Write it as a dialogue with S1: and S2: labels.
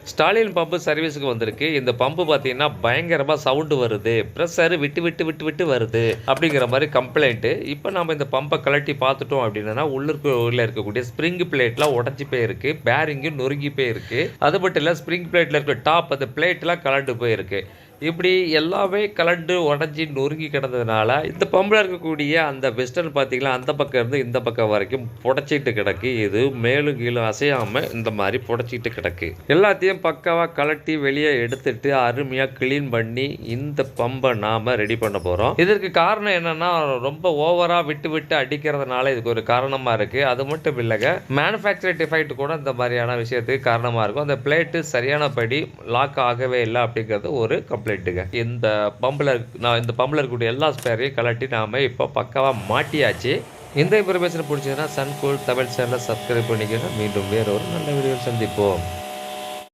S1: Stalin pump சர்வீஸுக்கு வந்திருக்கு. இந்த பம்பு பார்த்தீங்கன்னா, பயங்கரமா சவுண்டு வருது. பிரஷர் விட்டு, விட்டு, விட்டு, விட்டு வருது. அப்படிங்கிற மாரி கம்ப்ளைண்ட்டு. இப்ப நாம இந்த பம்ப கழட்டி பார்த்துட்டோம் அப்படின்னனா, உள்ள இருக்கக்கூடிய ஸ்ப்ரிங் பிளேட்லாம் உடைஞ்சு போயிருக்கு. பேரிங்கும் நொறுங்கி போயிருக்கு. அது மட்டும் இல்ல, ஸ்ப்ரிங் பிளேட்ல இருக்க டாப் அந்த பிளேட்லாம் கழண்டு போயிருக்கு. இப்படி எல்லாமே கழண்டு, உடைஞ்சு, நொறுங்கி கிடந்ததுனால, இந்த பம்புல இருக்கக்கூடிய அந்த பிஸ்டன் பார்த்தீங்களா, அந்த பக்கம் இருந்து இந்த பக்கம் வரைக்கும் புடைச்சிட்டு கிடக்கு. இது மேலும் கீழும் அசையாம இந்த மாரி புடைச்சிட்டு கிடக்கு. எல்லாத்தையும் பக்காவா கழட்டி வெளியே எடுத்துட்டு, அருமையா கிளீன் பண்ணி, இந்த பம்ப நாம ரெடி பண்ண போறோம். இதற்கு காரணம் என்னன்னா, ரொம்ப ஓவரா விட்டு விட்டு அடிக்கிறதுனால இதுக்கு ஒரு காரணமா இருக்கு. அது மட்டும் இல்லங்க, மேனுஃபேக்சர் டிஃபெக்ட் கூட இந்த மாதிரியான விஷயத்துக்கு காரணமா இருக்கும். அந்த பிளேட்டு சரியானபடி லாக் ஆகவே இல்ல அப்படிங்கிறது ஒரு கம்ப்ளைண்ட்டுங்க. இந்த பம்புல இருக்கக்கூடிய எல்லா ஸ்பேரையும் கழட்டி நாம இப்போ பக்காவா மாட்டியாச்சு. இந்த இன்ஃபர்மேஷன் பிடிச்சதுன்னா சன்கூல் தமிழ் சேனலை சப்ஸ்கிரைப் பண்ணிக்கோங்க. மீண்டும் வேற ஒரு நல்ல வீடியோவில் சந்திப்போம்.